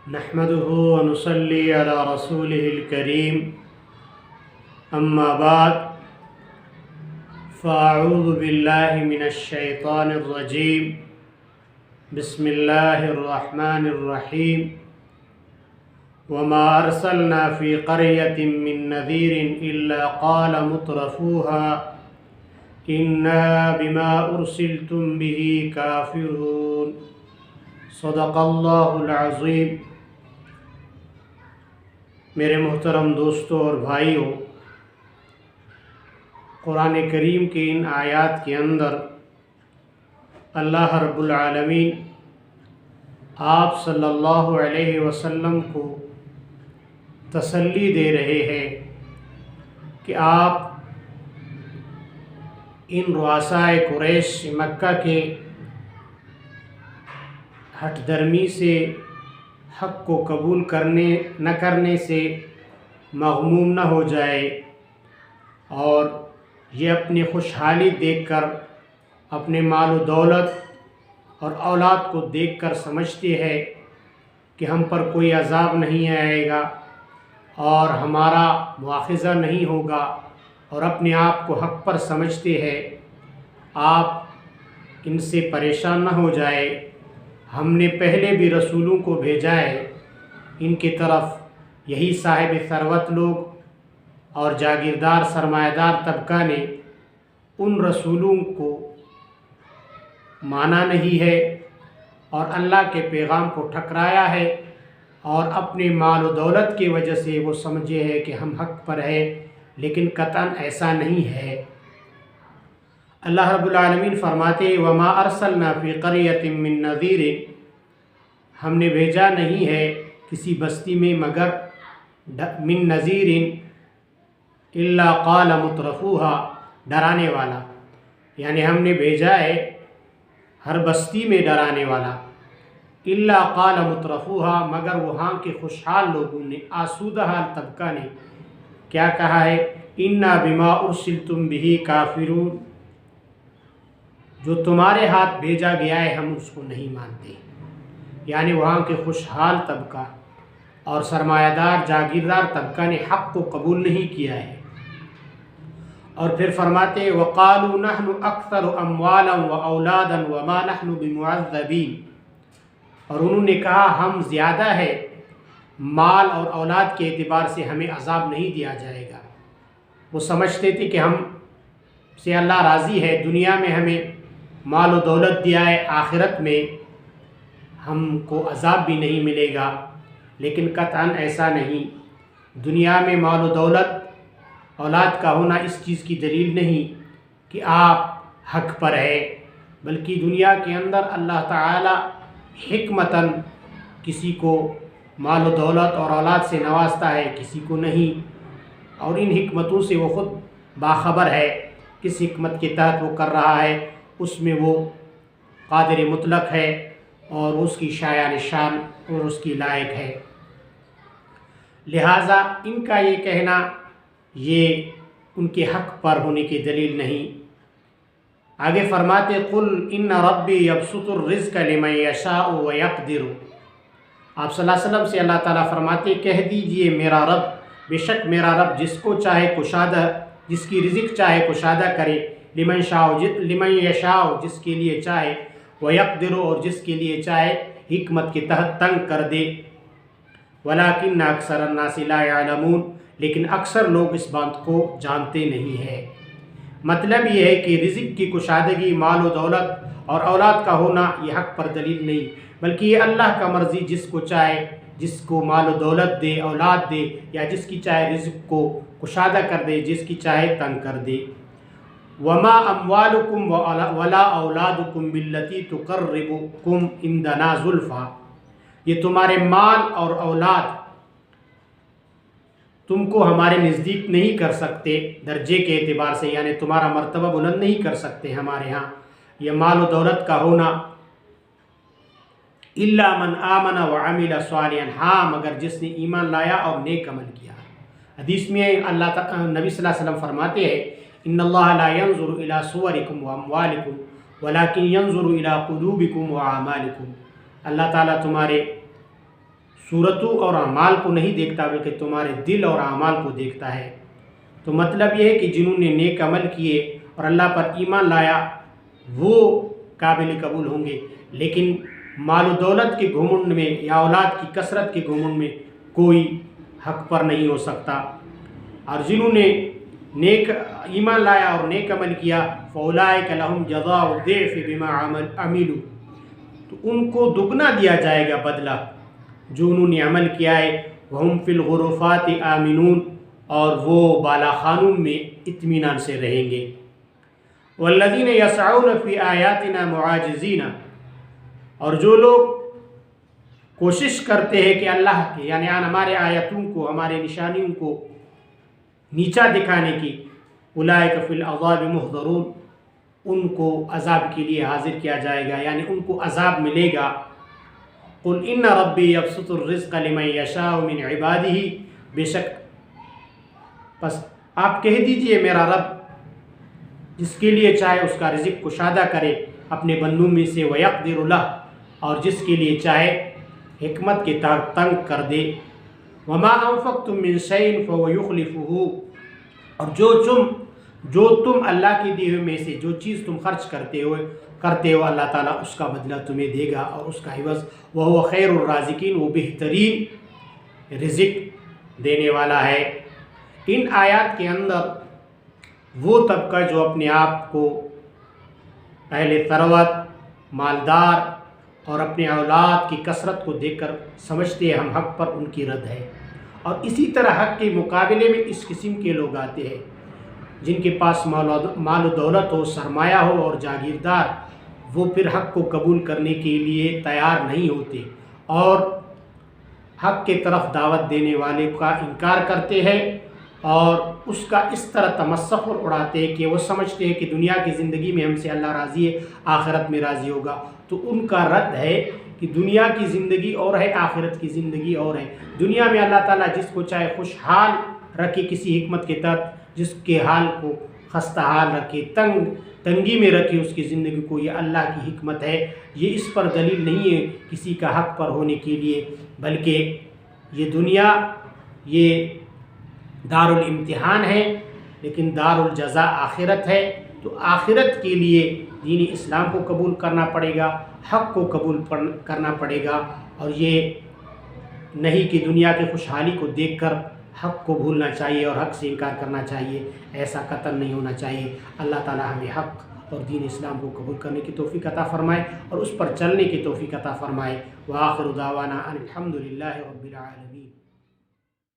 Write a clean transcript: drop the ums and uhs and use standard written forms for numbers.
نحمده ونصلي على رسوله الكريم أما بعد فأعوذ بالله من الشيطان الرجيم بسم الله الرحمن الرحيم وما أرسلنا في قرية من نذير إلا قال مترفوها إنا بما أرسلتم به كافرون صدق اللہ العظیم۔ میرے محترم دوستوں اور بھائیوں، قرآن کریم کی ان آیات کے اندر اللہ رب العالمین آپ صلی اللہ علیہ وسلم کو تسلی دے رہے ہیں کہ آپ ان رؤسائے قریش مکہ کے ہٹ درمی سے، حق کو قبول نہ کرنے سے مغموم نہ ہو جائے، اور یہ اپنی خوشحالی دیکھ کر، اپنے مال و دولت اور اولاد کو دیکھ کر سمجھتے ہیں کہ ہم پر کوئی عذاب نہیں آئے گا اور ہمارا مواخذہ نہیں ہوگا، اور اپنے آپ کو حق پر سمجھتے ہیں۔ آپ ان سے پریشان نہ ہو جائے، ہم نے پہلے بھی رسولوں کو بھیجا ہے، ان کی طرف یہی صاحب ثروت لوگ اور جاگیردار سرمایہ دار طبقہ نے ان رسولوں کو مانا نہیں ہے اور اللہ کے پیغام کو ٹھکرایا ہے، اور اپنے مال و دولت کی وجہ سے وہ سمجھے ہے کہ ہم حق پر ہے، لیکن قطعاً ایسا نہیں ہے۔ اللہ رب العالمین فرماتے وما ارسلنا فی قریۃ من نذیر، ہم نے بھیجا نہیں ہے کسی بستی میں مگر من نذیر الا قال مترفوها، ڈرانے والا، یعنی ہم نے بھیجا ہے ہر بستی میں ڈرانے والا، الا قال مترفوها، مگر وہاں کے خوشحال لوگوں نے، آسودہ حال طبقہ نے کیا کہا ہے، انا بما ارسلتم به کافرون، جو تمہارے ہاتھ بھیجا گیا ہے ہم اس کو نہیں مانتے۔ یعنی وہاں کے خوشحال طبقہ اور سرمایہ دار جاگیردار طبقہ نے حق کو قبول نہیں کیا ہے۔ اور پھر فرماتے وقالوا نحن اکثر اموالا واولادا وما نحن بمعذبین، اور انہوں نے کہا ہم زیادہ ہے مال اور اولاد کے اعتبار سے، ہمیں عذاب نہیں دیا جائے گا۔ وہ سمجھتے تھے کہ ہم سے اللہ راضی ہے، دنیا میں ہمیں مال و دولت دیا ہے، آخرت میں ہم کو عذاب بھی نہیں ملے گا، لیکن قطعاً ایسا نہیں۔ دنیا میں مال و دولت اولاد کا ہونا اس چیز کی دلیل نہیں کہ آپ حق پر ہے، بلکہ دنیا کے اندر اللہ تعالی حکمتاً کسی کو مال و دولت اور اولاد سے نوازتا ہے، کسی کو نہیں، اور ان حکمتوں سے وہ خود باخبر ہے۔ کس حکمت کے تحت وہ کر رہا ہے اس میں وہ قادر مطلق ہے، اور اس کی شایان شان اور اس کی لائق ہے۔ لہٰذا ان کا یہ کہنا یہ ان کے حق پر ہونے کی دلیل نہیں۔ آگے فرماتے قل ان ربی یبسط الرزق لمن یشاء ویقدر، آپ صلی اللہ علیہ وسلم سے اللہ تعالیٰ فرماتے کہہ دیجئے میرا رب، بے شک میرا رب جس کو چاہے کشادہ، جس کی رزق چاہے کشادہ کرے، لمن یشاء جس کے لیے چاہے، ویقدر اور جس کے لیے چاہے حکمت کے تحت تنگ کر دے، ولکن اکثر الناس لا یعلمون، لیکن اکثر لوگ اس بات کو جانتے نہیں ہیں۔ مطلب یہ ہے کہ رزق کی کشادگی، مال و دولت اور اولاد کا ہونا یہ حق پر دلیل نہیں، بلکہ یہ اللہ کا مرضی، جس کو چاہے، جس کو مال و دولت دے، اولاد دے، یا جس کی چاہے رزق کو کشادہ کر دے، جس کی چاہے تنگ کر دے۔ وما اموالکم ولا اولادکم باللتی تقربکم عندنا زلفیٰ، یہ تمہارے مال اور اولاد تم کو ہمارے نزدیک نہیں کر سکتے درجے کے اعتبار سے، یعنی تمہارا مرتبہ بلند نہیں کر سکتے ہمارے ہاں یہ مال و دولت کا ہونا، الا من آمن وعمل صالحا، ہاں مگر جس نے ایمان لایا اور نیک عمل کیا۔ حدیث میں نبی صلی اللہ علیہ وسلم فرماتے ہیں ان اللہ لا ينظر الى صورکم واموالکم ولكن ينظر الى قلوبکم واعمالکم، اللہ تعالیٰ تمہارے صورتوں اور اعمال کو نہیں دیکھتا بلکہ تمہارے دل اور اعمال کو دیکھتا ہے۔ تو مطلب یہ ہے کہ جنہوں نے نیک عمل کیے اور اللہ پر ایمان لایا وہ قابل قبول ہوں گے، لیکن مال و دولت کے گھمنڈ میں یا اولاد کی کثرت کے گھمنڈ میں کوئی حق پر نہیں ہو سکتا۔ اور جنہوں نے نیک ایمان لایا اور نیک عمل کیا فَأُولَٰئِكَ لَهُمْ جَزَاءُ الضِّعْفِ بِمَا عَمِلُوا، تو ان کو دگنا دیا جائے گا بدلہ جو انہوں نے عمل کیا ہے۔ وَهُمْ فِي الْغُرُفَاتِ آمِنُونَ، اور وہ بالا خانوں میں اطمینان سے رہیں گے۔ وَالَّذِينَ يَسْعَوْنَ فِي آيَاتِنَا مُعَاجِزِينَ، اور جو لوگ کوشش کرتے ہیں کہ اللہ کے یعنی ہمارے آیتوں کو، ہمارے نشانیوں کو نیچا دکھانے کی، اولئک فی العذاب محضرون، ان کو عذاب کے لیے حاضر کیا جائے گا، یعنی ان کو عذاب ملے گا۔ قل ان ربی یبسط الرزق لمن یشاء من عبادہ، بے شک بس آپ کہہ دیجئے میرا رب جس کے لیے چاہے اس کا رزق کشادہ کرے اپنے بندوں میں سے، ویقدر لہ، اور جس کے لیے چاہے حکمت کے تحت تنگ کر دے۔ وما انفقتم من شیء فهو یخلفہ، اور جو تم اللہ کے دیے ہوئے میں سے جو چیز تم خرچ کرتے ہو اللہ تعالیٰ اس کا بدلہ تمہیں دے گا اور اس کا عوض وہو خیر الرازقین، وہ بہترین رزق دینے والا ہے۔ ان آیات کے اندر وہ طبقہ جو اپنے آپ کو اہل ثروت، مالدار اور اپنے اولاد کی کثرت کو دیکھ کر سمجھتے ہیں ہم حق پر، ان کی رد ہے۔ اور اسی طرح حق کے مقابلے میں اس قسم کے لوگ آتے ہیں جن کے پاس مال و دولت ہو، سرمایہ ہو اور جاگیردار، وہ پھر حق کو قبول کرنے کے لیے تیار نہیں ہوتے اور حق کے طرف دعوت دینے والے کا انکار کرتے ہیں اور اس کا اس طرح تمسخر اڑاتے ہیں کہ وہ سمجھتے ہیں کہ دنیا کی زندگی میں ہم سے اللہ راضی ہے، آخرت میں راضی ہوگا۔ تو ان کا رد ہے کہ دنیا کی زندگی اور ہے، آخرت کی زندگی اور ہے۔ دنیا میں اللہ تعالیٰ جس کو چاہے خوشحال رکھے کسی حکمت کے تحت، جس کے حال کو خستہ حال رکھے، تنگی میں رکھے اس کی زندگی کو، یہ اللہ کی حکمت ہے۔ یہ اس پر دلیل نہیں ہے کسی کا حق پر ہونے کے لیے، بلکہ یہ دنیا یہ دار الامتحان ہے، لیکن دار الجزا آخرت ہے۔ تو آخرت کے لیے دین اسلام کو قبول کرنا پڑے گا، حق کو قبول کرنا پڑے گا، اور یہ نہیں کہ دنیا کی خوشحالی کو دیکھ کر حق کو بھولنا چاہیے اور حق سے انکار کرنا چاہیے، ایسا قطعاً نہیں ہونا چاہیے۔ اللہ تعالی ہمیں حق اور دین اسلام کو قبول کرنے کی توفیق عطا فرمائے اور اس پر چلنے کی توفیق عطا فرمائے۔ وآخر دعوانا ان الحمد للہ رب العالمین۔